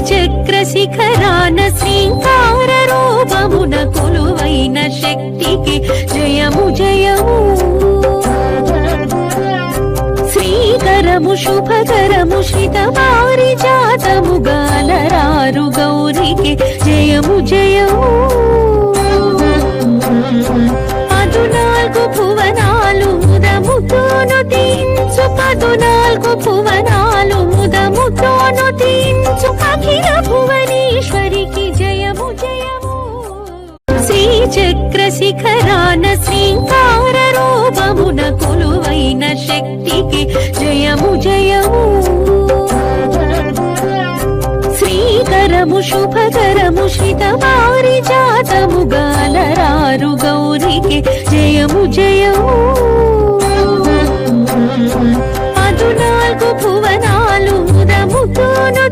చక్ర శిఖరాన శ్రీంకార రూపమున కొలువైన శక్తికి జయము జయము. శ్రీకరము శుభకరము శ్రిత పారిజాతము గాలరారు గౌరికి జయము జయము. 14 భువనాలు ముదముతోను తీంచు 14 భువనాలు ముదముతోను తీంచు అఖిల భువనేశ్వరికి జయము జయము. శ్రీచక్ర శిఖరాన శ్రీంకార రూపమున కొలువైన శక్తికి జయము జయము. శ్రీకరము శుభకరము శ్రిత పారిజాతము గాలరారు గౌరికి జయము జయము. 14 భువనాలు ముదముతోను